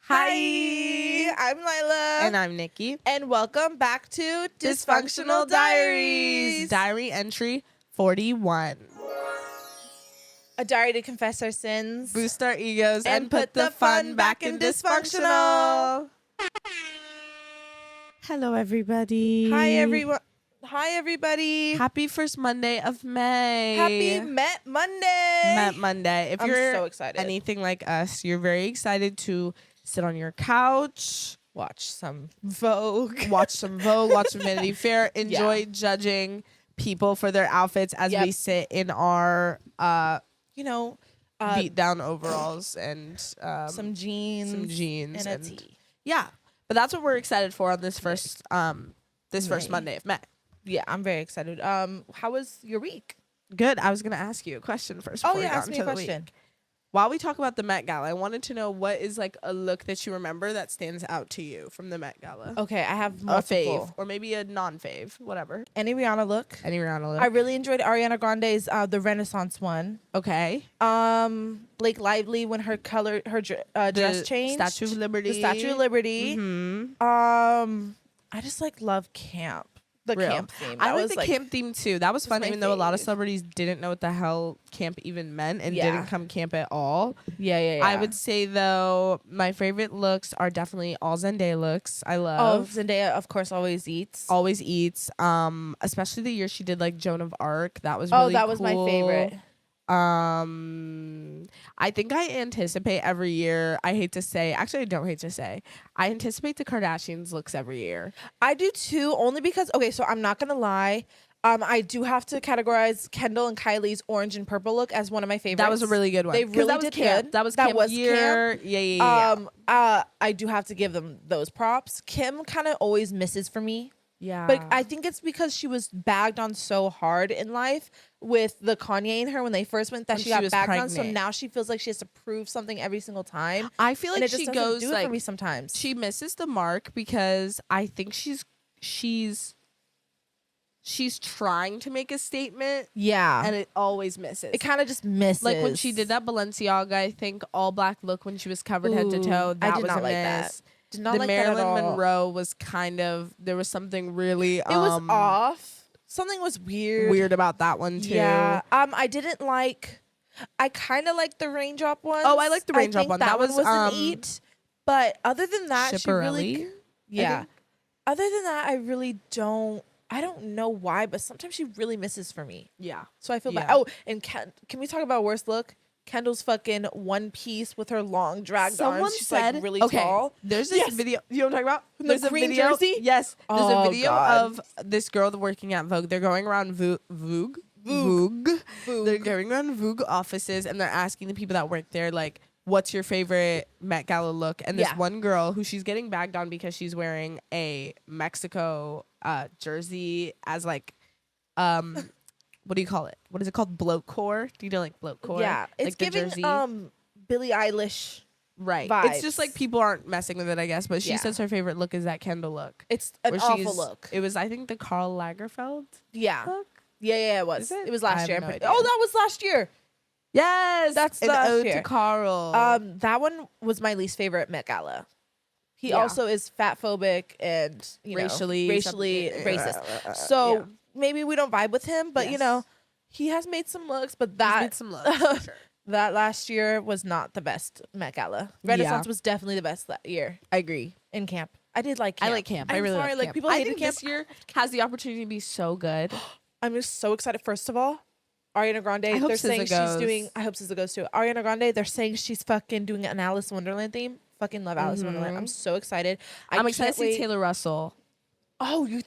Hi, I'm Lyla. And I'm Nikki. And welcome back to Dysfunctional Diaries. Diary entry 41. A diary to confess our sins, Boost our egos, and put the fun back in dysfunctional. Hello, everybody. Hi, everyone. Hi, everybody. Happy first Monday of May. Happy Met Monday. Met Monday. If I'm you're so excited. anything like us, you're very excited to sit on your couch, Watch some Vogue. watch some Vanity Fair, enjoy judging people for their outfits as we sit in our beat down overalls and some jeans and a tee. Yeah, but that's what we're excited for on this first first Monday of May. Yeah, I'm very excited. How was your week? Good. I was gonna ask you a question first. Oh yeah, ask me a question. While we talk about the Met Gala, I wanted to know what is like a look that you remember that stands out to you from the Met Gala. Okay, I have multiple. A multiple. fave or maybe a non-fave, whatever. Any Rihanna look. I really enjoyed Ariana Grande's the Renaissance one. Okay. Blake Lively when her dress changed. The Statue of Liberty. Mm-hmm. I just love camp. The camp theme. I like the camp theme too. That was fun, even though a lot of celebrities didn't know what the hell camp even meant and didn't come camp at all. Yeah. I would say though, my favorite looks are definitely all Zendaya looks. I love. Oh, Zendaya, of course, always eats. Especially the year she did like Joan of Arc. That was really that was my favorite. I think I anticipate every year. I don't hate to say. I anticipate the Kardashians looks every year. I do too, only because so I'm not gonna lie. I do have to categorize Kendall and Kylie's orange and purple look as one of my favorites. That was a really good one. They really did good. That was year. Camp. Yeah. I do have to give them those props. Kim kind of always misses for me. Yeah. But I think it's because she was bagged on so hard in life with the Kanye and her when they first went that she got bagged on. So now she feels like she has to prove something every single time. I feel like she goes do it for me sometimes. She misses the mark because I think she's trying to make a statement. Yeah. And it always misses. It kind of just misses. Like when she did that Balenciaga, I think all black look when she was covered head to toe. That was a miss. Did not like Marilyn that at all. Monroe was there was something really it was off. Something was weird about that one too. Yeah. I didn't like. I kind of liked the raindrop one. Oh, I like the raindrop one. That was an eat. But other than that, Shipperelli, she really. Yeah. Other than that, I really don't. I don't know why, but sometimes she really misses for me. Yeah. So I feel bad. Oh, and can we talk about worst look? Kendall's fucking one piece with her long dragged arms. She's like really tall. There's this video. You know what I'm talking about? There's a green jersey? Yes. There's a video of this girl working at Vogue. They're going around Vogue. They're going around Vogue offices and they're asking the people that work there, like, what's your favorite Met Gala look? And this one girl who she's getting bagged on because she's wearing a Mexico jersey as like what do you call it? What is it called? Bloatcore? Do you know like bloatcore? Yeah, it's like giving Billie Eilish vibes. It's just like people aren't messing with it, I guess. But she says her favorite look is that Kendall look. It's an awful look. It was, I think, the Karl Lagerfeld. Look. Yeah, it was. It was last year. No idea. Oh, that was last year. Yes, that's an last ode year. to Karl. That one was my least favorite Met Gala. He also is fat phobic and racially racist. So maybe we don't vibe with him, but he has made some looks. But that for sure. That last year was not the best Met Gala. Renaissance was definitely the best that year. I agree. In camp, I did like camp. I like camp. I really like camp. People hated camp. This year has the opportunity to be so good. I'm just so excited. First of all, Ariana Grande. They're saying she's doing. I hope SZA goes too. Ariana Grande. They're saying she's fucking doing an Alice in Wonderland theme. Fucking love Alice in Wonderland. I'm so excited. I'm excited to see Taylor Russell. Oh, you.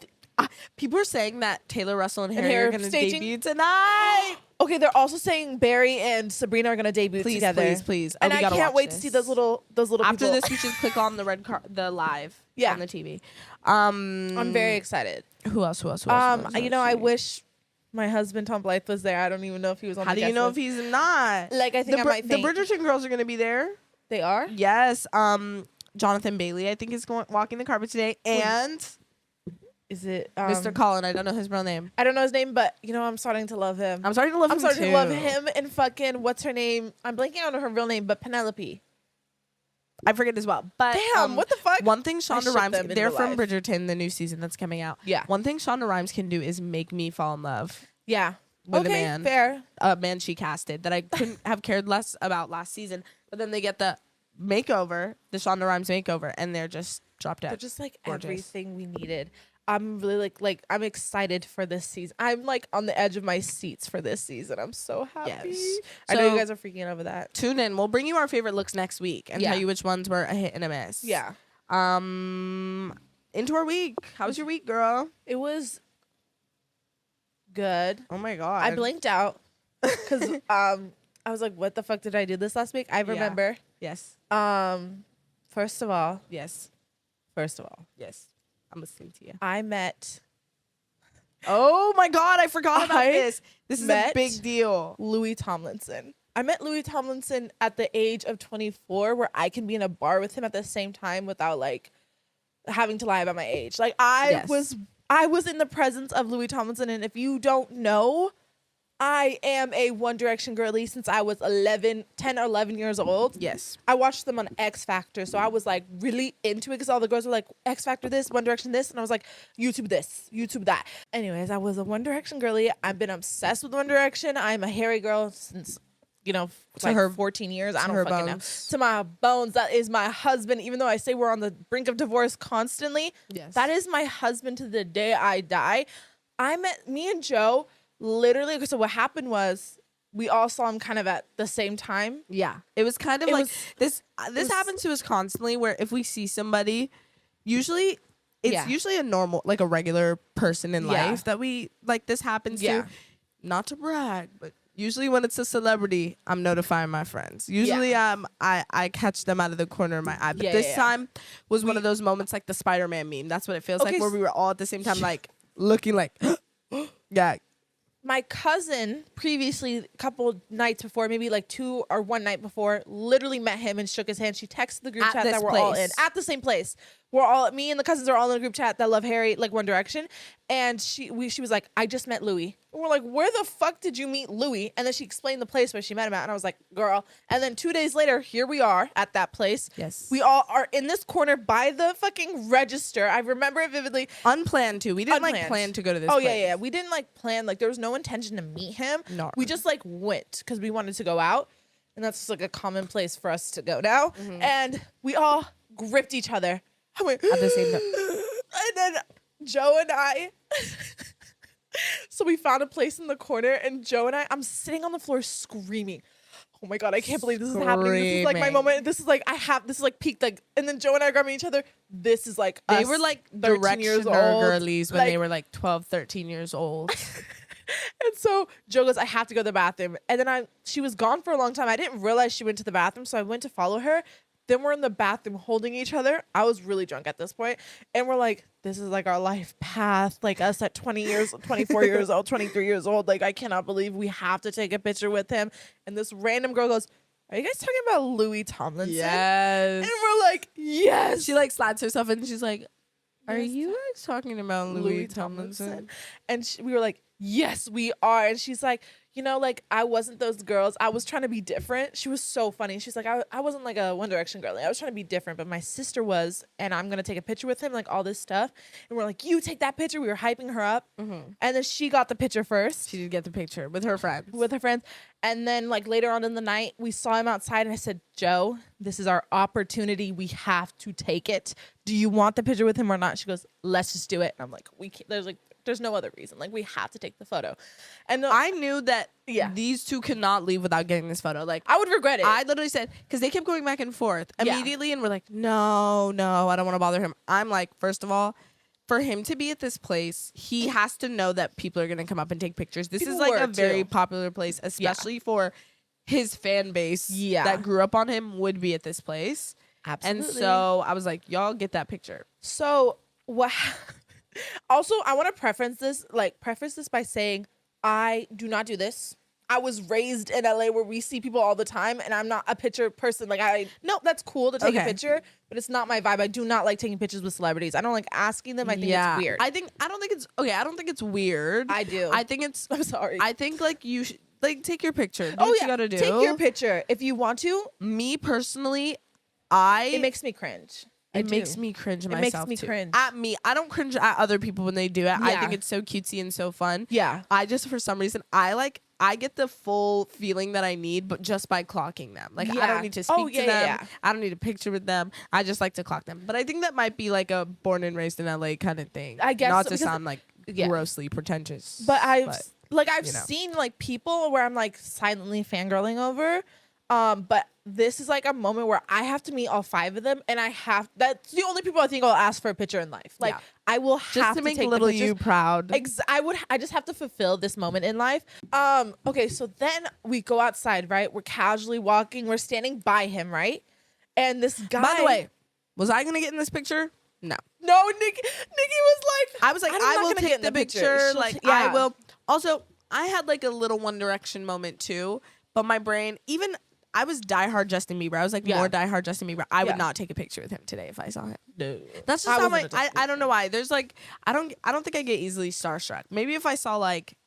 People are saying that Taylor Russell and Harry are going to debut tonight. Okay, they're also saying Barry and Sabrina are going to debut together. Please. And I can't wait to see those little After people. This, we should click on the live on the TV. I'm very excited. Who else? I wish my husband Tom Blythe was there. I don't even know if he was on. How do you know if he's not? Like, I think I might faint. The Bridgerton girls are going to be there. They are? Yes. Jonathan Bailey, I think, is walking the carpet today, and is it Mr. Colin? I don't know his real name. I don't know his name, but I'm starting to love him. I'm starting to love him and fucking what's her name? I'm blanking on her real name, but Penelope. I forget as well. But damn, what the fuck? One thing Shonda Rhimes, they're from life. Bridgerton, the new season that's coming out. Yeah. One thing Shonda Rhimes can do is make me fall in love. Yeah. With a man. Fair. A man she casted that I couldn't have cared less about last season. But then they get the makeover, the Shonda Rhimes makeover, and they're just drop dead. They're just like gorgeous. Everything we needed. I'm really like I'm excited for this season. I'm like on the edge of my seats for this season. I'm so happy. Yes. I know you guys are freaking out over that. Tune in. We'll bring you our favorite looks next week and tell you which ones were a hit and a miss. Yeah. Into our week. How was your week, girl? It was good. Oh my God. I blinked out because I was like, what the fuck did I do this last week? I remember. Yes. First of all. Yes. Yes. I'm listening to you. I met. Oh my God, I forgot about this. This is a big deal. Louis Tomlinson. I met Louis Tomlinson at the age of 24, where I can be in a bar with him at the same time without like having to lie about my age. Like I was in the presence of Louis Tomlinson, and if you don't know, I am a One Direction girly since I was 10 or 11 years old. Yes. I watched them on X Factor, so I was like really into it because all the girls were like, X Factor this, One Direction this, and I was like, YouTube this, YouTube that. Anyways, I was a One Direction girly. I've been obsessed with One Direction. I'm a Harry girl since, like 14 years. I don't fucking know. To my bones, that is my husband. Even though I say we're on the brink of divorce constantly, that is my husband to the day I die. Me and Joe... Literally, so what happened was we all saw him kind of at the same time. Yeah. It was kind of this happens to us constantly, where if we see somebody, usually it's usually a normal, like a regular person in life that we like this happens to. Not to brag, but usually when it's a celebrity, I'm notifying my friends. Usually I catch them out of the corner of my eye. But this time was one of those moments like the Spider-Man meme. That's what it feels like, where we were all at the same time like looking like yeah. My cousin previously, a couple nights before, maybe like 2 or 1 night before, literally met him and shook his hand. She texted the group chat that we're all in at the same place. Me and the cousins are all in a group chat that love Harry, like One Direction. And she was like, I just met Louis. And we're like, where the fuck did you meet Louis? And then she explained the place where she met him at. And I was like, girl. And then 2 days later, here we are at that place. Yes. We all are in this corner by the fucking register. I remember it vividly. Unplanned too. We didn't like plan to go to this place. Yeah. We didn't like plan. Like there was no intention to meet him. No. We just like went because we wanted to go out. And that's just like a common place for us to go now. Mm-hmm. And we all gripped each other. I went at the same time. And then Joe and I so we found a place in the corner, and Joe and I'm sitting on the floor screaming. Oh my God, I can't believe this is happening. This is like my moment. This is like peak. Like, and then Joe and I are grabbing each other. This is like they were like Directioner girlies when they were like 12, 13 years old. And so Joe goes, I have to go to the bathroom. And then she was gone for a long time. I didn't realize she went to the bathroom, so I went to follow her. Then we're in the bathroom holding each other. I was really drunk at this point. And we're like, this is like our life path. Like us at 24 years old, 23 years old. Like, I cannot believe we have to take a picture with him. And this random girl goes, are you guys talking about Louis Tomlinson? Yes. And we're like, yes. She like slaps herself and she's like, are you guys talking about Louis Tomlinson? And we were like, yes, we are. And she's like, like I wasn't those girls. I was trying to be different. She was so funny. She's like, I wasn't like a One Direction girl. I was trying to be different, but my sister was, and I'm going to take a picture with him, like all this stuff. And we're like, you take that picture. We were hyping her up. Mm-hmm. And then she got the picture first. She did get the picture with her friends. And then like later on in the night, we saw him outside and I said, Joe, this is our opportunity. We have to take it. Do you want the picture with him or not? She goes, let's just do it. And I'm like, we can't, there's no other reason. Like, we have to take the photo. And I knew that these two could not leave without getting this photo. Like, I would regret it. I literally said, because they kept going back and forth immediately, and we're like, no, I don't want to bother him. I'm like, first of all, for him to be at this place, he has to know that people are going to come up and take pictures. This is like a very popular place, especially for his fan base that grew up on him would be at this place. Absolutely. And so I was like, y'all get that picture. So what... Also, I want to preface this by saying I do not do this. I was raised in LA where we see people all the time, and I'm not a picture person. Like, that's cool to take a picture, but it's not my vibe. I do not like taking pictures with celebrities. I don't like asking them. I think it's weird. I don't think it's weird. I do. I think it's. I'm sorry. I think like you should take your picture. Do what you gotta do. Take your picture if you want to. Me personally, It makes me cringe. It makes me cringe myself. It makes me cringe. At me. I don't cringe at other people when they do it. Yeah. I think it's so cutesy and so fun. Yeah. I just, for some reason, I get the full feeling that I need, but just by clocking them. Like, I don't need to speak to them. Yeah. I don't need a picture with them. I just like to clock them. But I think that might be like a born and raised in LA kind of thing. I guess. Not to sound like grossly pretentious. But I've seen like people where I'm like silently fangirling over. But this is like a moment where I have to meet all 5 of them, and that's the only people I think I'll ask for a picture in life. Like I will have just to make take little you proud. I just have to fulfill this moment in life. Okay, so then we go outside, right? We're casually walking, we're standing by him, right? And this guy. By the way, was I gonna get in this picture? No, Nikki was like, I was like, I will take the picture. Like, I will. Also, I had like a little One Direction moment too, but my brain, even I was diehard Justin Bieber. I was like more diehard Justin Bieber. I would not take a picture with him today if I saw him. No, that's just how I don't know why. There's like I don't think I get easily starstruck. Maybe if I saw like,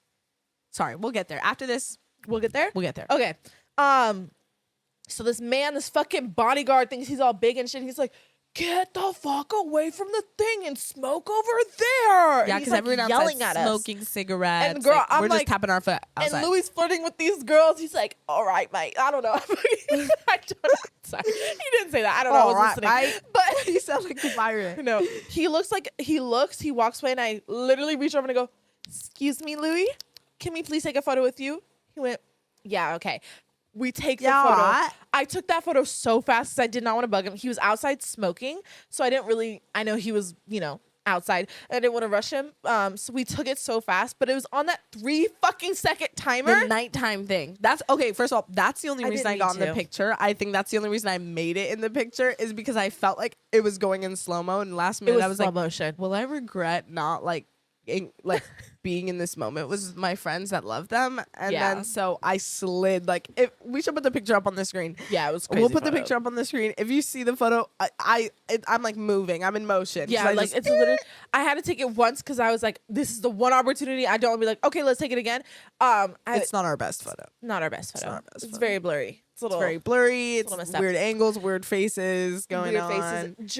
sorry, we'll get there after this. We'll get there. We'll get there. Okay. So this man, this fucking bodyguard thinks he's all big and shit. He's like, get the fuck away from the thing and smoke over there. Yeah, because everyone yelling at us, smoking cigarettes. And girl, we're just tapping our foot outside. And Louis flirting with these girls. He's like, all right, mate. I don't know. I don't know. Sorry. He didn't say that. I don't know. I was listening. Right. But he sounds like a pirate. No. He walks away, and I literally reach over and I go, excuse me, Louis, can we please take a photo with you? He went, yeah, okay. We take the photo. I took that photo so fast because I did not want to bug him. He was outside smoking, so I know he was, outside. I didn't want to rush him. So we took it so fast, but it was on that 3 fucking second timer. The nighttime thing. That's okay. First of all, that's the only reason I got in the picture. I think that's the only reason I made it in the picture is because I felt like it was going in slow-mo, and last minute I was like, motion. Will I regret not being in this moment with my friends that love them? And then so I slid, like, if we should put the picture up on the screen. Yeah, it was crazy. We'll put the picture up on the screen. If you see the photo, I'm like moving. I'm in motion. Yeah, like it's literally, I had to take it once because I was like, this is the one opportunity. I don't want to be like, okay, let's take it again. It's not our best photo. Not our best photo. It's very blurry. It's very blurry. It's weird angles, weird faces going on. Faces.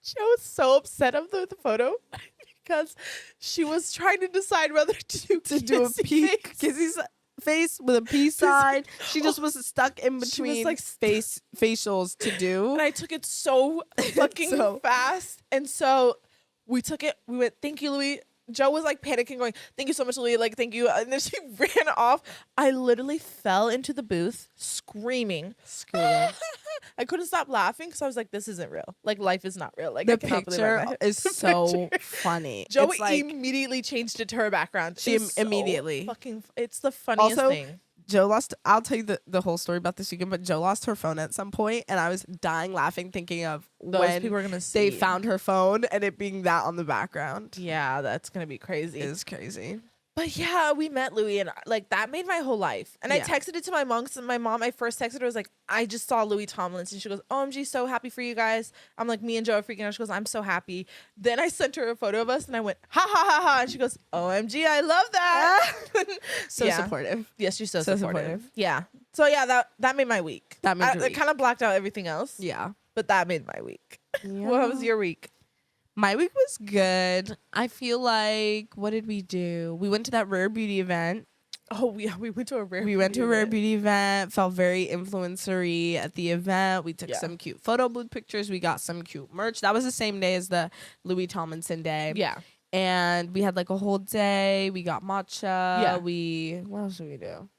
Joe was so upset of the photo because she was trying to decide whether to do a kissy face with a peace sign. She just was stuck in between facials to do. And I took it so fucking fast. And so we took it. We went, thank you, Louis. Joe was like panicking, going, thank you so much, Louis. Like, thank you. And then she ran off. I literally fell into the booth screaming. I couldn't stop laughing because I was like, this isn't real. Like, life is not real. Like, the picture is so funny. Joe immediately changed it to her background. She immediately. It's the funniest thing. Joe lost, I'll tell you the whole story about this weekend, but Joe lost her phone at some point, and I was dying laughing thinking of when people are gonna see. They found her phone and it being that on the background. Yeah, that's going to be crazy. It is crazy. But yeah, we met Louis, and like that made my whole life. And I texted it to my mom, because my mom, I first texted her, was like, I just saw Louis Tomlinson. She goes, OMG, so happy for you guys. I'm like, me and Joe are freaking out. She goes, I'm so happy. Then I sent her a photo of us, and I went, ha ha ha ha. And she goes, OMG, I love that. So supportive. Yes, you're so supportive. Yeah. So yeah, that made my week. It kind of blocked out everything else. Yeah. But that made my week. Yeah. What was your week? My week was good. I feel like, what did we do? We went to that Rare Beauty event. Oh, yeah, we went to a Rare Beauty event. Felt very influencer-y at the event. We took some cute photo booth pictures. We got some cute merch. That was the same day as the Louis Tomlinson day. Yeah. And we had like a whole day. We got matcha. Yeah. What else did we do?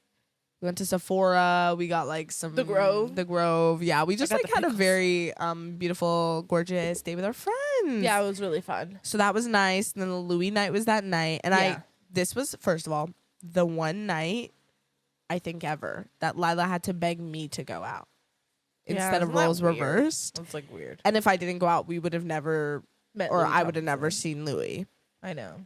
We went to Sephora. We got like some The Grove. Yeah, we just like had a very beautiful, gorgeous day with our friends. Yeah, it was really fun. So that was nice. And then the Louis night was that night. And this was, first of all, the one night I think ever that Lyla had to beg me to go out instead of roles reversed. That's like weird. And if I didn't go out, we would have never met, or I would have never seen Louis. I know.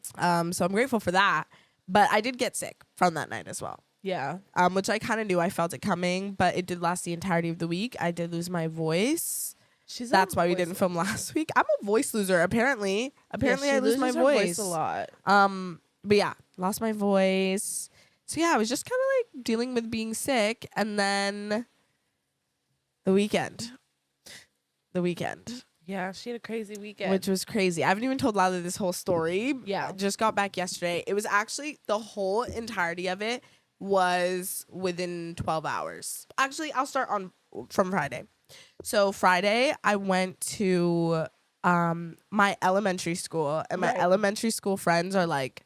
So I'm grateful for that. But I did get sick from that night as well. Yeah. Which I kind of knew. I felt it coming, but it did last the entirety of the week. I did lose my voice. That's why we didn't film last week. I'm a voice loser, apparently. I lose my voice a lot. But yeah, lost my voice. So yeah, I was just kind of like dealing with being sick, and then the weekend. Yeah, she had a crazy weekend. Which was crazy. I haven't even told Lyla this whole story. Yeah. I just got back yesterday. It was actually, the whole entirety of it was within 12 hours. Actually, I'll start from Friday. So Friday, I went to my elementary school, and my elementary school friends are like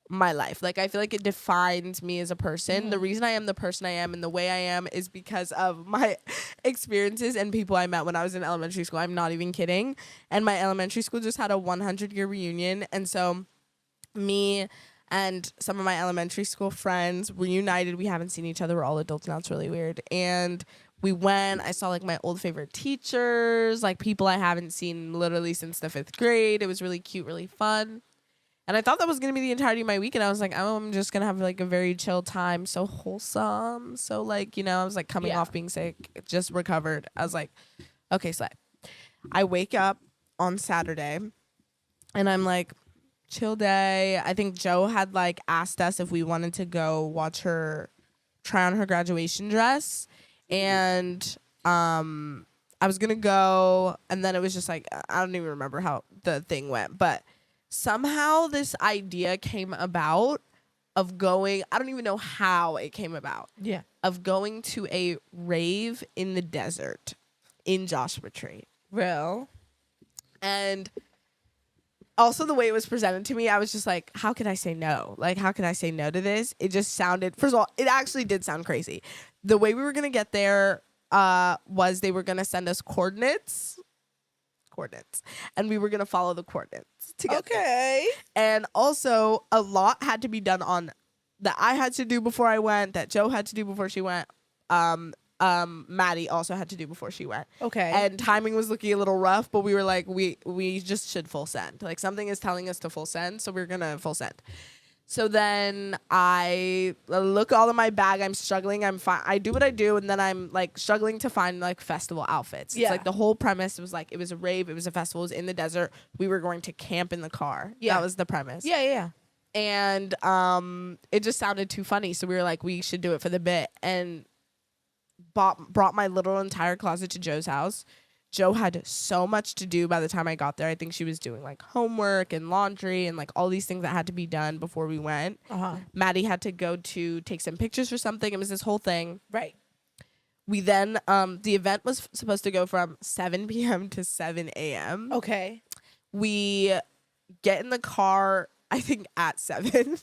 my life. Like, I feel like it defines me as a person. The reason I am the person I am and the way I am is because of my experiences and people I met when I was in elementary school. I'm not even kidding. And my elementary school just had a 100-year reunion. And so me and some of my elementary school friends reunited. We haven't seen each other. We're all adults now. It's really weird. And we went. I saw like my old favorite teachers, like people I haven't seen literally since the 5th grade. It was really cute, really fun. And I thought that was going to be the entirety of my week. And I was like, I'm just going to have like a very chill time. So wholesome. So like, you know, I was like coming off being sick, just recovered. I was like, okay, slay. I wake up on Saturday and I'm like, chill day. I think Joe had like asked us if we wanted to go watch her try on her graduation dress. And I was going to go. And then it was just like, I don't even remember how the thing went. But somehow this idea came about of going, I don't even know how it came about. Yeah. Of going to a rave in the desert in Joshua Tree. Real. And also the way it was presented to me, I was just like, how could I say no? Like, how can I say no to this? It just sounded, first of all, it actually did sound crazy. The way we were going to get there was they were going to send us coordinates, and we were going to follow the coordinates together. Okay. And also a lot had to be done on that I had to do before I went, that Joe had to do before she went. Maddie also had to do before she went. Okay. And timing was looking a little rough, but we were like, we just should full send. Like, something is telling us to full send, so we're gonna full send. So then I look all in my bag. I'm struggling. I do what I do, and then I'm like struggling to find like festival outfits. Yeah. It's like the whole premise was like, it was a rave, it was a festival, it was in the desert. We were going to camp in the car. Yeah. That was the premise. Yeah. And it just sounded too funny, so we were like, we should do it for the bit. And brought my little entire closet to Joe's house. Joe had so much to do by the time I got there. I think she was doing like homework and laundry and like all these things that had to be done before we went. Maddie had to go to take some pictures for something. It was this whole thing. Right. We then, the event was supposed to go from 7 p.m. to 7 a.m. Okay. We get in the car, I think at 7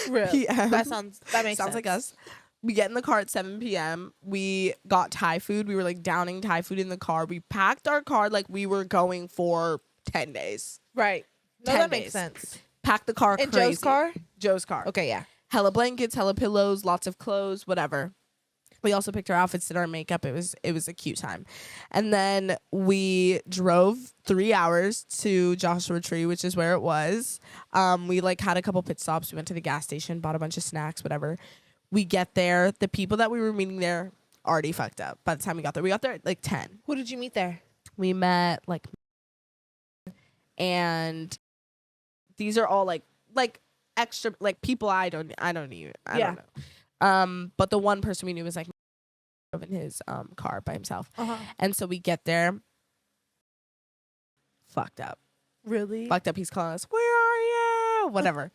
p.m. That makes sense. Like us. We get in the car at 7 p.m. We got Thai food. We were like downing Thai food in the car. We packed our car like we were going for 10 days. Right. No, that makes sense. Packed the car in crazy. Joe's car? Joe's car. Okay, yeah. Hella blankets, hella pillows, lots of clothes, whatever. We also picked our outfits, did our makeup. It was a cute time. And then we drove 3 hours to Joshua Tree, which is where it was. We like had a couple pit stops. We went to the gas station, bought a bunch of snacks, whatever. We get there. The people that we were meeting there already fucked up by the time we got there. We got there at like 10. Who did you meet there? We met like, and these are all like extra like people I don't know. But the one person we knew was like in his car by himself. And so we get there, fucked up. Really? Fucked up. He's calling us, where are you? Whatever.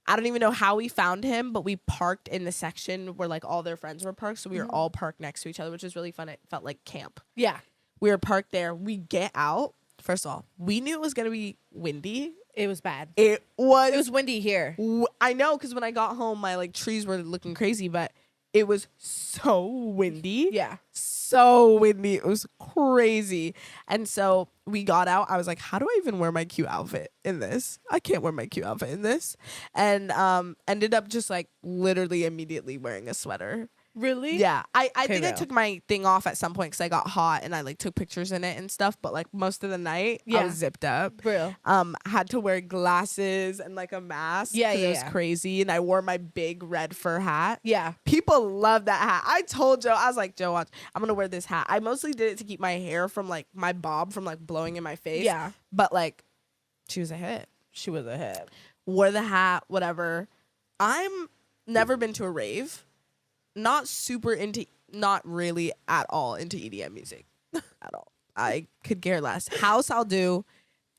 I don't even know how we found him, but we parked in the section where like all their friends were parked. So we were all parked next to each other, which was really fun. It felt like camp. Yeah. We were parked there. We get out. First of all, we knew it was going to be windy. It was bad. It was windy here. I know, because when I got home, my like trees were looking crazy, but it was so windy. Yeah. So windy. It was crazy. And so we got out. I was like, how do I even wear my cute outfit in this? I can't wear my cute outfit in this. And ended up just like literally immediately wearing a sweater. Really? Yeah. I think I took my thing off at some point because I got hot and I like took pictures in it and stuff. But like most of the night, I was zipped up. Real. Had to wear glasses and like a mask. Yeah. It was crazy. And I wore my big red fur hat. Yeah. People love that hat. I told Joe, I was like, Joe, watch, I'm gonna wear this hat. I mostly did it to keep my hair from like my bob from like blowing in my face. Yeah. But like, she was a hit. She was a hit. Wore the hat, whatever. I'm never been to a rave. Not really at all into EDM music at all. I could care less. House I'll do,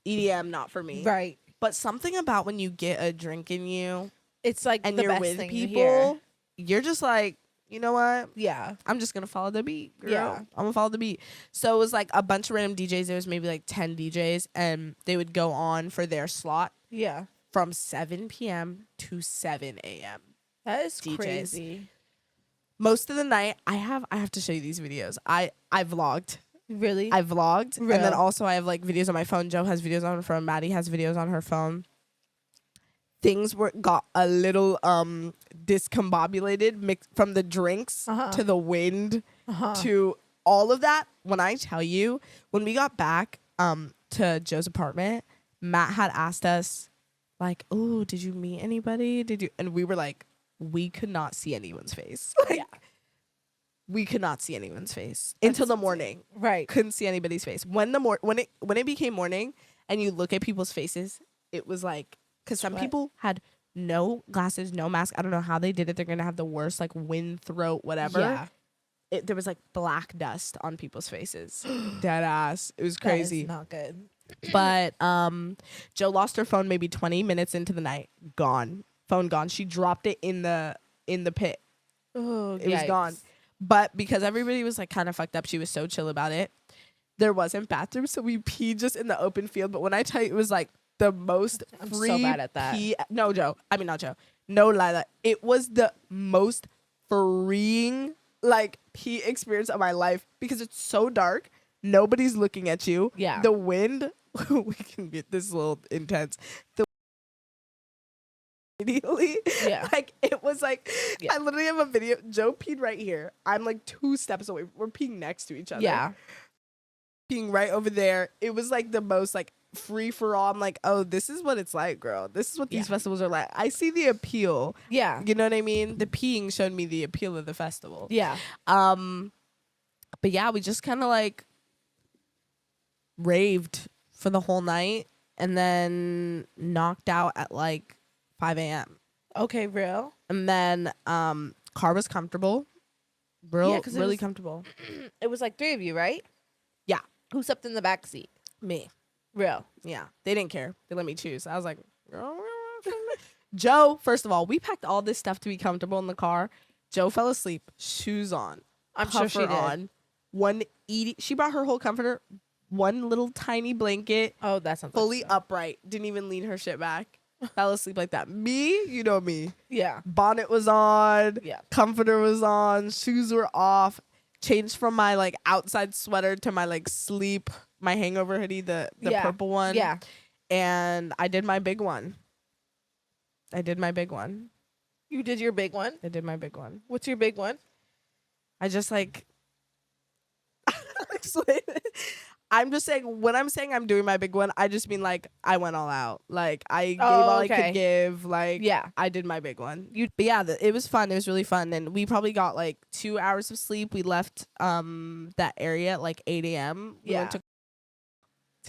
EDM not for me. Right. But something about when you get a drink in you, it's like and the you're best with thing people, you're just like, you know what? Yeah. I'm just gonna follow the beat, girl. Yeah. I'm gonna follow the beat. So it was like a bunch of random DJs. There was maybe like 10 DJs, and they would go on for their slot. Yeah. From 7 p.m. to 7 a.m. That is DJs. crazy. Most of the night, I have to show you these videos. I vlogged. Really? I vlogged. Real? And then also I have like videos on my phone. Joe has videos on her phone. Maddie has videos on her phone. Things got a little discombobulated from the drinks to the wind to all of that. When I tell you, when we got back to Joe's apartment, Matt had asked us like, "Oh, did you meet anybody? Did you?" And we were like, we could not see anyone's face. Like, yeah. We could not see anyone's face until the morning. Right. Couldn't see anybody's face. When it became morning and you look at people's faces, it was like, because some people had no glasses, no mask. I don't know how they did it. They're gonna have the worst like wind, throat, whatever. Yeah. There was like black dust on people's faces. Dead ass. It was crazy. That is not good. But Joe lost her phone maybe 20 minutes into the night. Gone. Phone gone. She dropped it in the pit. Oh, it was gone. But because everybody was like kind of fucked up, she was so chill about it. There wasn't bathrooms, so we peed just in the open field. But when I tell you, it was like the most free. I'm so bad at that. No, Joe. I mean, not Joe. No, Lyla. It was the most freeing like pee experience of my life because it's so dark. Nobody's looking at you. Yeah. The wind. We can get this a little intense. Immediately, yeah, like it was like I literally have a video. Joe peed right here. I'm like 2 steps away. We're peeing next to each other. Yeah, peeing right over there. It was like the most like free for all. I'm like, oh, this is what it's like, girl. This is what these festivals are like. I see the appeal. Yeah, you know what I mean. The peeing showed me the appeal of the festival. Yeah. But yeah, we just kind of like raved for the whole night and then knocked out at like 5 a.m. Okay, real. And then car was comfortable. Really comfortable. It was like 3 of you, right? Yeah. Who slept in the back seat? Me. Real. Yeah. They didn't care. They let me choose. I was like, Joe, first of all, we packed all this stuff to be comfortable in the car. Joe fell asleep. Shoes on. I'm sure she did. She brought her whole comforter. One little tiny blanket. Oh, that's fully upright. Didn't even lean her shit back. Fell asleep like that. Me, you know me. Yeah. Bonnet was on. Yeah. Comforter was on. Shoes were off. Changed from my like outside sweater to my like my hangover hoodie, the purple one. Yeah. And I did my big one. You did your big one? I did my big one. What's your big one? I just like explain it. I'm just saying, when I'm saying I'm doing my big one, I just mean like I went all out. Like I gave all I could give. Like I did my big one. But yeah, it was fun. It was really fun, and we probably got like 2 hours of sleep. We left that area at like 8 a.m. We went to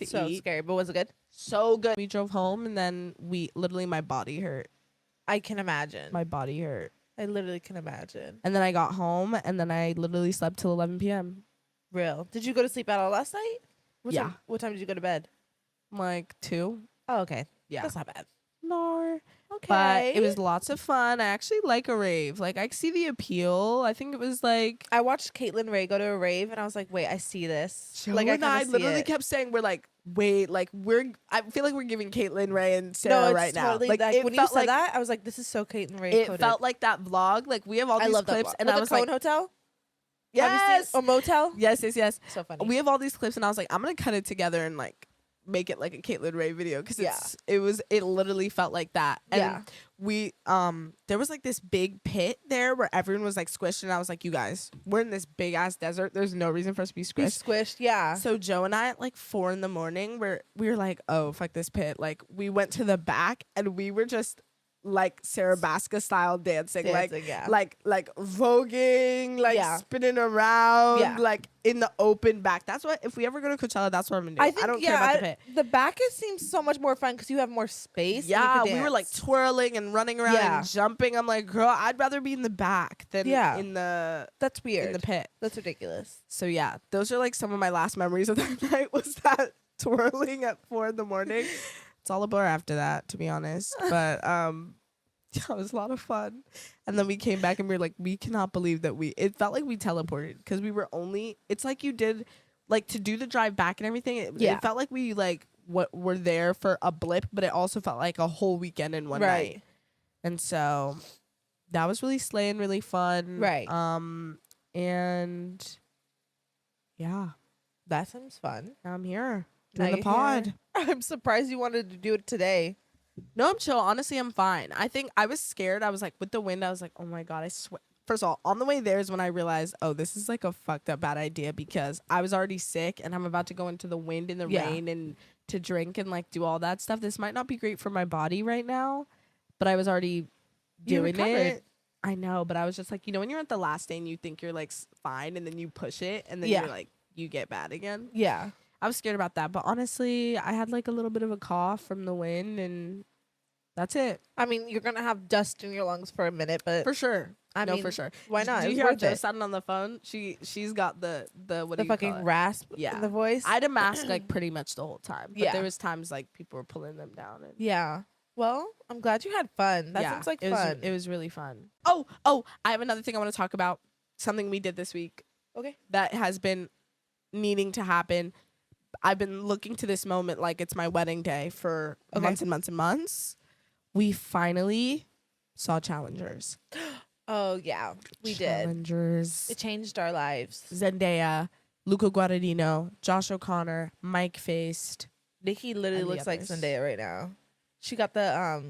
so eat. Scary, but was it good? So good. We drove home, and then my body hurt. I can imagine. My body hurt. I literally can imagine. And then I got home, and then I literally slept till 11 p.m. Real. Did you go to sleep at all last night? Yeah. What time did you go to bed? Like 2. Oh, okay. Yeah. That's not bad. No. Okay. But it was lots of fun. I actually like a rave. Like, I see the appeal. I think it was like... I watched Caitlin Ray go to a rave, and I was like, wait, I see this. Like, I literally kept saying, we're like, wait, like, I feel like we're giving Caitlin Ray and Sarah right now. Totally, like when you said that, I was like, this is so Caitlin Ray It felt like that vlog. Like, we have all these clips. And I was like... Hotel? Yes. Or motel? Yes. So funny. We have all these clips, and I was like, I'm going to cut it together and, like, make it like a Caitlin Ray video because it literally felt like that. And we there was like this big pit there where everyone was like squished, and I was like, you guys, we're in this big ass desert. There's no reason for us to be squished. Yeah. So Joe and I at like 4 a.m, we were like, oh fuck this pit. Like we went to the back and we were just like Sarah Baska style dancing like yeah. like voguing, like spinning around, like in the open back. That's what, if we ever go to Coachella, that's what I'm gonna do. I don't care about the pit. The back seems so much more fun because you have more space. Yeah, we were like twirling and running around and jumping. I'm like, girl, I'd rather be in the back than in the that's weird in the pit. That's ridiculous. So yeah, those are like some of my last memories of that night. Was that twirling at 4 a.m. It's all a blur after that, to be honest. But it was a lot of fun. And then we came back and we were like, we cannot believe that it felt like we teleported because we were it's like you did, like, to do the drive back and everything. It felt like we like were there for a blip, but it also felt like a whole weekend in one night. And so that was really slaying, really fun. Right. And yeah, that sounds fun. Now I'm here doing the pod. I'm surprised you wanted to do it today. No, I'm chill. Honestly, I'm fine. I think I was scared. I was like, with the wind, I was like, oh my God, I swear. First of all, on the way there is when I realized, oh, this is like a fucked up bad idea because I was already sick and I'm about to go into the wind and the rain and to drink and like do all that stuff. This might not be great for my body right now, but I was already doing it. I know, but I was just like, when you're at the last day and you think you're like fine and then you push it and then you're like, you get bad again. Yeah. I was scared about that, but honestly, I had like a little bit of a cough from the wind, and that's it. I mean, you're gonna have dust in your lungs for a minute, but for sure, for sure. Why not? Did you hear Joe sounding on the phone? She's got the what do you fucking call it? rasp in the voice. I had a mask like pretty much the whole time, but there was times like people were pulling them down. And well, I'm glad you had fun. That sounds like fun. It was really fun. Oh, I have another thing I want to talk about. Something we did this week. Okay, that has been needing to happen. I've been looking to this moment like it's my wedding day for months and months and months. We finally saw Challengers. Oh, yeah, we did. Challengers. It changed our lives. Zendaya, Luca Guadagnino, Josh O'Connor, Mike Faced. Nikki literally looks like Zendaya right now. She got the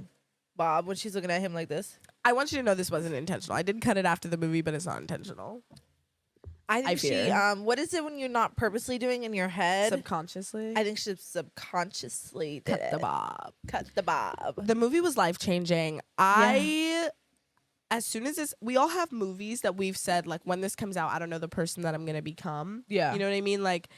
bob when she's looking at him like this. I want you to know this wasn't intentional. I did cut it after the movie, but it's not intentional. I think she what is it when you're not purposely doing in your head? Subconsciously? I think she subconsciously did Cut the bob. Cut the bob. The movie was life-changing. As soon as this, we all have movies that we've said, like, when this comes out, I don't know the person that I'm going to become. Yeah. You know what I mean? Like,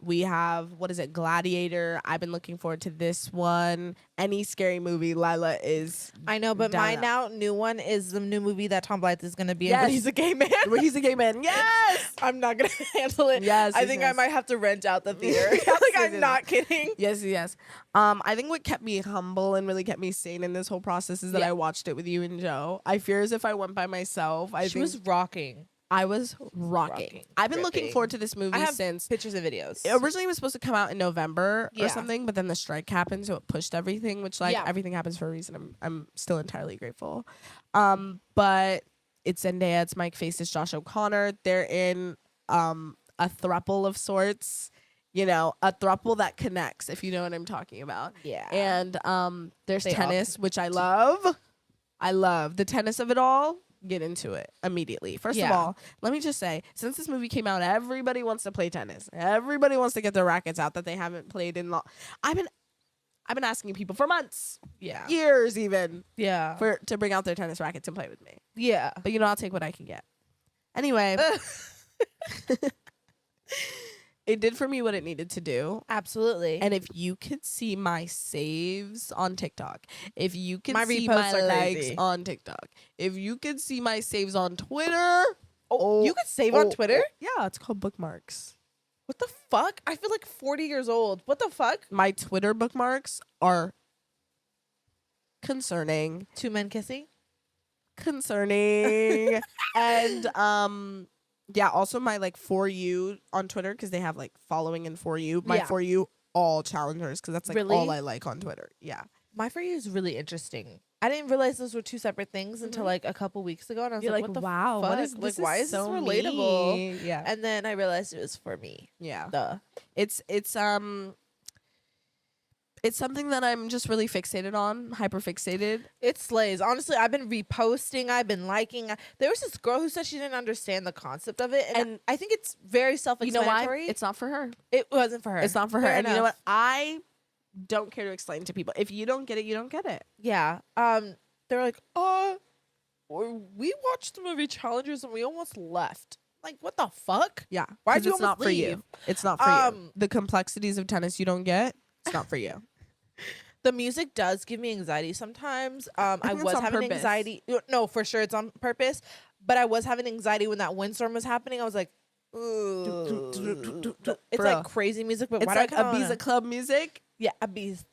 we have, what is it, Gladiator. I've been looking forward to this one. Any scary movie, Lyla is. I know, but my new one is the new movie that Tom Blythe is going to be in. Where he's a gay man. Where he's a gay man. Yes. I'm not going to handle it. Yes. I think I might have to rent out the theater. I'm not kidding. Yes. I think what kept me humble and really kept me sane in this whole process is that I watched it with you and Joe. I fear as if I went by myself. She was rocking. I was rocking. I've been looking forward to this movie since pictures and videos. It originally was supposed to come out in November or something, but then the strike happened, so it pushed everything. Which everything happens for a reason. I'm still entirely grateful. But it's Zendaya, it's Mike Face, it's Josh O'Connor. They're in a throuple of sorts. A throuple that connects, if you know what I'm talking about. Yeah. And there's tennis, which I love. I love the tennis of it all. Get into it immediately. First of all, let me just say, since this movie came out, everybody wants to play tennis. Everybody wants to get their rackets out that they haven't played in long. I've been asking people for months, years even, to bring out their tennis rackets and play with me. Yeah, but I'll take what I can get. Anyway, it did for me what it needed to do. Absolutely. And if you could see my saves on TikTok, if you could see my likes on TikTok, if you could see my saves on Twitter. You could save on Twitter? Yeah, it's called bookmarks. What the fuck? I feel like 40 years old. What the fuck? My Twitter bookmarks are concerning. 2 men kissing? Concerning. And yeah, also my For You on Twitter, because they have following and For You. My For You, all Challengers, because that's all I like on Twitter. Yeah. My For You is really interesting. I didn't realize those were 2 separate things until a couple weeks ago. And I was like, what the wow, fuck? What is, why is so this relatable? Me. Yeah. And then I realized it was for me. Yeah. Duh. It's something that I'm just really fixated on, hyper fixated. It slays. Honestly, I've been reposting, I've been liking. There was this girl who said she didn't understand the concept of it. And I think it's very self-explanatory. You know why? It's not for her. It wasn't for her. It's not for her. And you know what? I don't care to explain to people. If you don't get it, you don't get it. Yeah. They're like, we watched the movie Challengers and we almost left. Like, what the fuck? Yeah. Why'd you it's not almost leave? for you? It's not for you. The complexities of tennis you don't get. It's not for you. The music does give me anxiety sometimes. I was having anxiety. No, for sure it's on purpose. But I was having anxiety when that windstorm was happening. I was like, ooh. It's like crazy music, but it's like Ibiza club music. Yeah, Ibiza.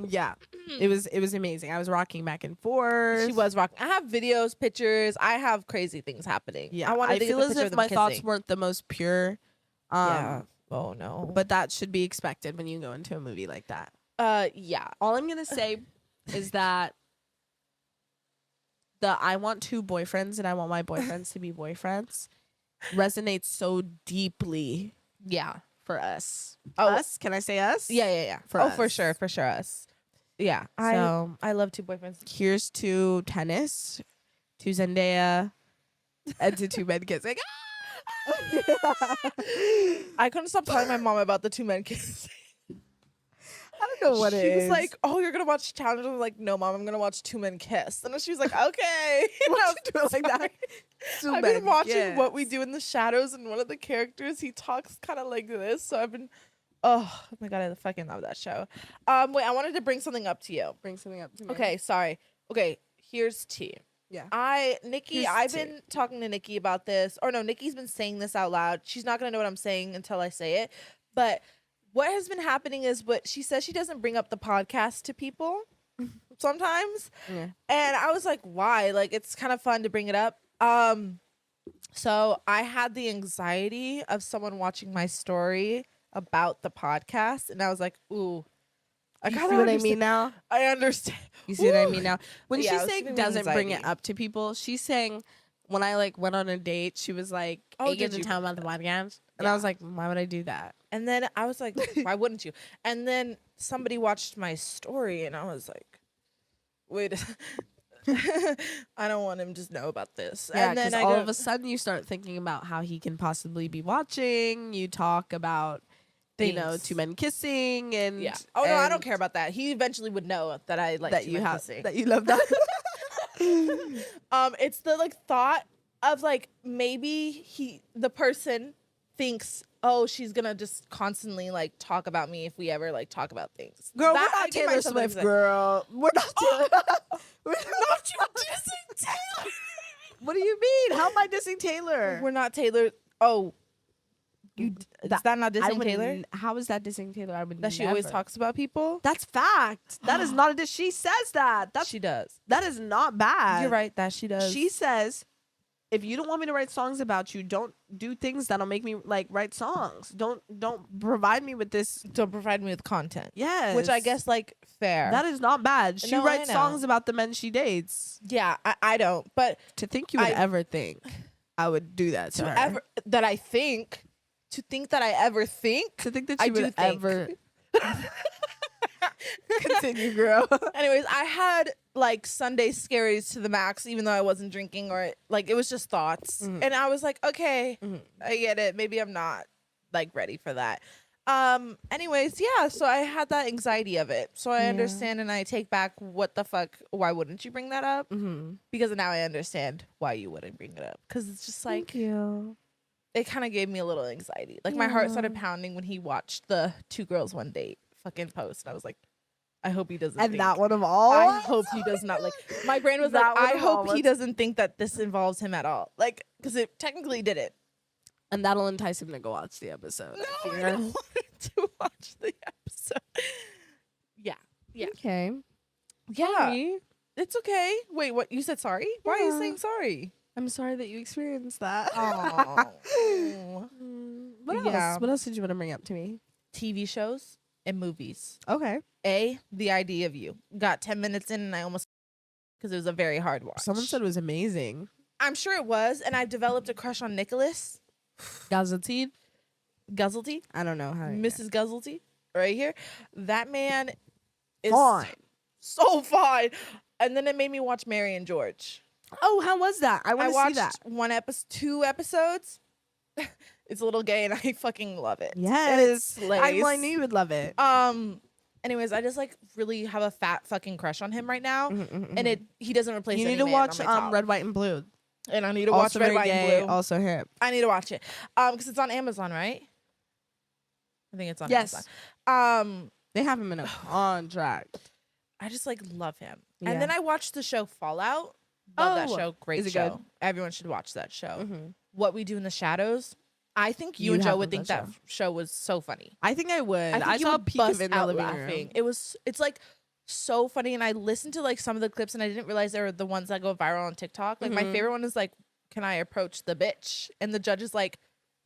Yeah. It was amazing. I was rocking back and forth. She was rocking. I have videos, pictures. I have crazy things happening. Yeah. I feel as if my thoughts weren't the most pure. Yeah. Oh no. But that should be expected when you go into a movie like that. Yeah. All I'm gonna say is that the I want two boyfriends and I want my boyfriends to be boyfriends resonates so deeply. Yeah. For us. Oh. Us? Can I say us? Yeah. For sure us. Yeah. So I love two boyfriends. Here's to tennis, to Zendaya, and to two men kissing. I couldn't stop telling my mom about the two men kissing. I don't know what it is. She was like, "Oh, you're gonna watch Challenge?" I was like, "No, mom, I'm gonna watch two men kiss." And she was like, "Okay." Why'd you do it like that? I've been watching What We Do in the Shadows, and one of the characters, he talks kind of like this. So I've been, oh my god, I fucking love that show. Wait, I wanted to bring something up to you. Bring something up to me. Okay, sorry. Okay, here's tea. Yeah. I've been talking to Nikki about this. Or no, Nikki's been saying this out loud. She's not gonna know what I'm saying until I say it. But what has been happening is what she says she doesn't bring up the podcast to people sometimes. Yeah. And I was like, why? Like, it's kind of fun to bring it up. So I had the anxiety of someone watching my story about the podcast, and I was like, ooh. I see what I mean now? I understand. You see what I mean now? When she's saying saying doesn't bring it up to people, she's saying when I like went on a date, she was like, "Oh, did you tell about the podcast?" And I was like, "Why would I do that?" And then I was like, "Why wouldn't you?" And then somebody watched my story, and I was like, "Wait, I don't want him to know about this." Yeah, and then all of a sudden you start thinking about how he can possibly be watching. You talk about, you know, two men kissing and yeah. Oh no, I don't care about that. He eventually would know that I like that two you men have kissing. that you love that. It's the like thought of like maybe the person thinks, oh, she's gonna just constantly like talk about me if we ever like talk about things. Girl, we're not Taylor Swift, girl. We're not Taylor. We're not you dissing Taylor. What do you mean? How am I dissing Taylor? We're not Taylor. Oh, is that not dissing Taylor? How is that dissing Taylor? I would that she always talks about people. That's fact. That is not a diss. She says that. She does. That is not bad. You're right. That she does. She says, if you don't want me to write songs about you, don't do things that'll make me like write songs. Don't provide me with this. Don't provide me with content. Yes. Which I guess like fair. That is not bad. She writes songs about the men she dates. Yeah, I don't. But to think you would ever think I would do that to her. To think that I ever think. To think that she would ever. Continue, girl. Anyways, I had like Sunday scaries to the max, even though I wasn't drinking, or like it was just thoughts. Mm-hmm. And I was like, okay, I get it. Maybe I'm not like ready for that. Anyways, yeah, so I had that anxiety of it. So I understand, and I take back what the fuck. Why wouldn't you bring that up? Mm-hmm. Because now I understand why you wouldn't bring it up. Because it's just like, thank you. It kind of gave me a little anxiety. Like my heart started pounding when he watched the 2 girls 1 date fucking post. I was like, I hope he doesn't. And that one of all. I hope he does not like. My brain was like, I hope he doesn't think that this involves him at all. Like, because it technically did it. And that'll entice him to go watch the episode. No, I don't want him to watch the episode. Yeah. Okay. Yeah. Sorry. It's okay. Wait, what? You said sorry? Why are you saying sorry? I'm sorry that you experienced that. Oh. What else? Yeah. What else did you want to bring up to me? TV shows and movies. Okay. The Idea of You. Got 10 minutes in and I almost, because it was a very hard watch. Someone said it was amazing. I'm sure it was, and I've developed a crush on Nicholas. Guzzlety? I don't know how. Mrs. Guzzlety, right here. That man is fine. So fine. And then it made me watch Mary and George. Oh, how was that? I want to see that. I watched 2 episodes. It's a little gay, and I fucking love it. Yes, I knew you would love it. Anyways, I just like really have a fat fucking crush on him right now, and he doesn't replace. You need to watch Red, White, and Blue, and I need to watch Red, White, and Blue. Also him. I need to watch it, because it's on Amazon, right? I think it's on Amazon. They have him in a contract. I just like love him, and then I watched the show Fallout. Love that show. Great show. Good? Everyone should watch that show. What We Do in the Shadows. I think you and Joe would think that show was so funny. I think I would. I saw a peek of it in the living room. It's like so funny, and I listened to like some of the clips, and I didn't realize they were the ones that go viral on TikTok. Like my favorite one is like, "Can I approach the bitch?" And the judge is like,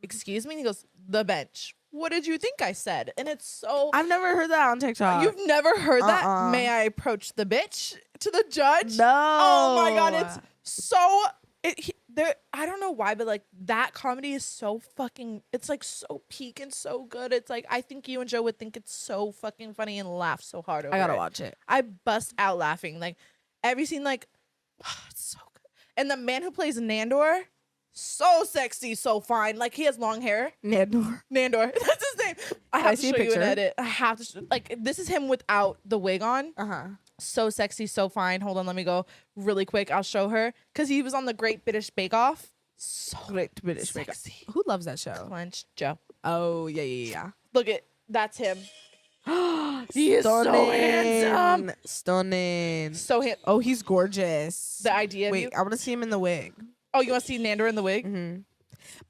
"Excuse me?" And he goes, "The bench. What did you think I said?" And it's so... I've never heard that on TikTok. You've never heard that? May I approach the bitch to the judge? No. Oh my God, it's so... I don't know why, but like that comedy is so fucking... It's like so peak and so good. It's like, I think you and Joe would think it's so fucking funny and laugh so hard over it. I gotta watch it. I bust out laughing. Like every scene, like, it's so good. And the man who plays Nandor... So sexy, so fine. Like he has long hair. Nandor. That's his name. I have to show you an edit. I have to like this is him without the wig on. So sexy, so fine. Hold on, let me go really quick. I'll show her because he was on the Great British Bake Off. So Great British Bake Off. Who loves that show? Clenched Joe. Oh yeah. Look at that's him. He is so handsome. Stunning. So handsome. Oh, he's gorgeous. The idea. Wait, I want to see him in the wig. Oh, you want to see Nandor in the wig?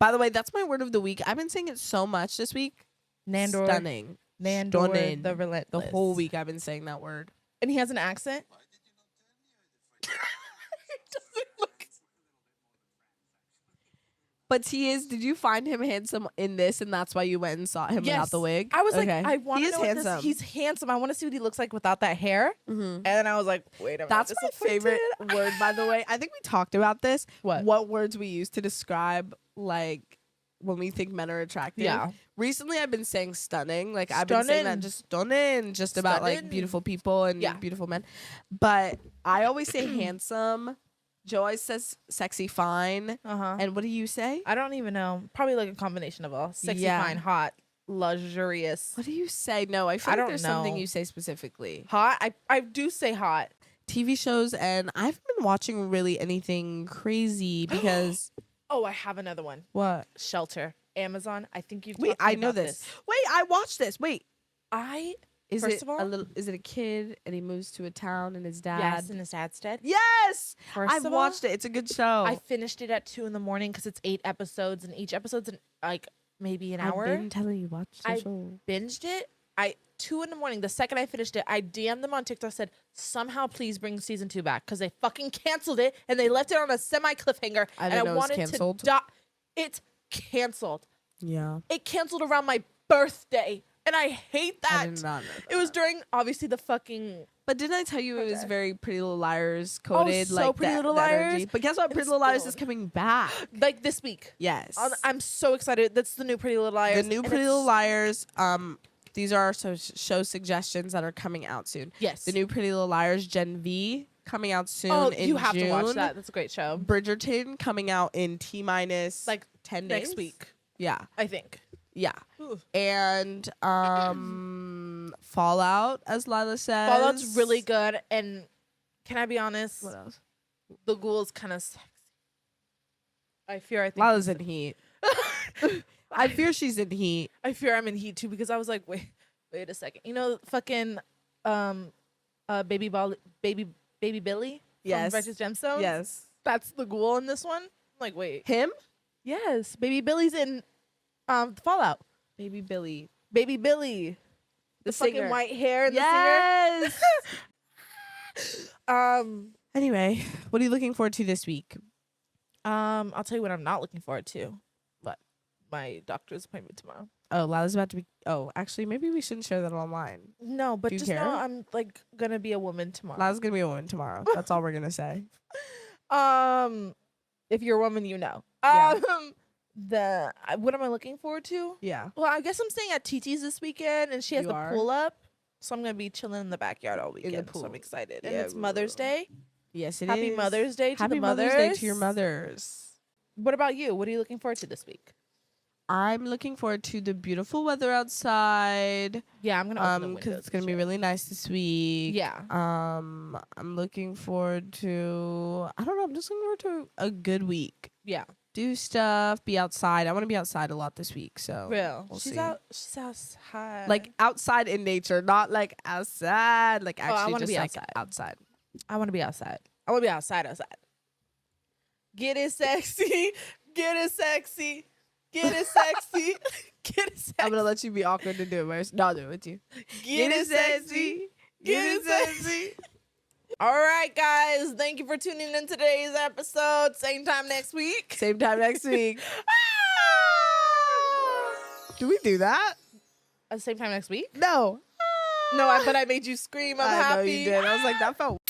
By the way, that's my word of the week. I've been saying it so much this week. Nandor. Stunning. Nandor, Stunning. the relentless. The whole week I've been saying that word. And he has an accent. But he is. Did you find him handsome in this, and that's why you went and saw him without the wig? I was like, I want to know handsome. He's handsome. I want to see what he looks like without that hair. And then I was like, wait a minute. That's my favorite word, by the way. I think we talked about this. What words we use to describe like when we think men are attractive? Yeah. Recently, I've been saying stunning. Like I've been saying that just stunning, just about like beautiful people and beautiful men. But I always say handsome. Joe always says sexy, fine. And what do you say? I don't even know. Probably like a combination of all. Sexy, fine, hot, luxurious. What do you say? No, I feel like there's something you say specifically. Hot? I do say hot. TV shows, and I haven't been watching really anything crazy because... Oh, I have another one. What? Shelter. Amazon. I think you've Wait, I know this. Wait, I watched this. Wait. Is it a kid and he moves to a town and his dad? Yes, and his dad's dead. Yes, I've watched it. It's a good show. I finished it at 2 a.m. because it's 8 episodes and each episode's like maybe an hour. I've been telling you watch the show. Binged it. 2 a.m. The second I finished it, I DM'd them on TikTok. Said somehow please bring season 2 back because they fucking canceled it and they left it on a semi cliffhanger. I didn't know it was canceled. It's canceled. Yeah. It canceled around my birthday. And I hate that. I did not know that. It was during, obviously, the fucking... But didn't I tell you it was very Pretty Little Liars coded? Oh, so Pretty Little Liars. But guess what? Pretty Little Liars is coming back. Like this week. Yes. I'm so excited. That's the new Pretty Little Liars. The new Pretty Little Liars. These are show suggestions that are coming out soon. Yes. The new Pretty Little Liars Gen V coming out soon in June. You have to watch that. That's a great show. Bridgerton coming out in T-minus like 10 days. Next week. Yeah. I think. Yeah. Ooh. And Fallout, as Lyla says. Fallout's really good. And can I be honest? What else? The ghoul's kind of sexy. I think Lyla's in Heat. I fear she's in Heat. I fear I'm in Heat too because I was like, wait a second. You know, fucking baby Billy. Yes. From Righteous Gemstones. Yes. That's the ghoul in this one. I'm like, wait. Him? Yes. Baby Billy's in Fallout. Baby Billy. The singer. Fucking white hair and yes. the singer. Anyway, what are you looking forward to this week? I'll tell you what I'm not looking forward to. What? My doctor's appointment tomorrow. Oh, Lila's about to be... Oh, actually, maybe we shouldn't share that online. No, but just care? know I'm, like, gonna be a woman tomorrow. Lila's gonna be a woman tomorrow. That's all we're gonna say. If you're a woman, you know. Yeah. What am I looking forward to? Yeah. Well, I guess I'm staying at TT's this weekend, and she has the pool up. So I'm gonna be chilling in the backyard all weekend. So I'm excited. Yeah. And it's Mother's Day. Yes, it Happy is. Mother's Day to Happy the mothers. Mother's Day to your mothers. What about you? What are you looking forward to this week? I'm looking forward to the beautiful weather outside. Yeah, I'm gonna open the windows because it's gonna be really nice this week. Yeah. I'm looking forward to. I don't know. I'm just looking forward to a good week. Yeah. Do stuff. Be outside. I want to be outside a lot this week. So we'll see. She's outside. Like outside in nature, not like outside. Like actually, I want to be like outside. I want to be outside. I want to be outside. Get it sexy. Get it sexy. Get it sexy. Get it sexy. I'm gonna let you be awkward to do it first. No, I'll do it with you. Get it sexy. Get it sexy. All right, guys. Thank you for tuning in today's episode. Same time next week. Same time next week. Do we do that? Same time next week? No. No, but I made you scream. I'm happy. I know you did. I was like, that felt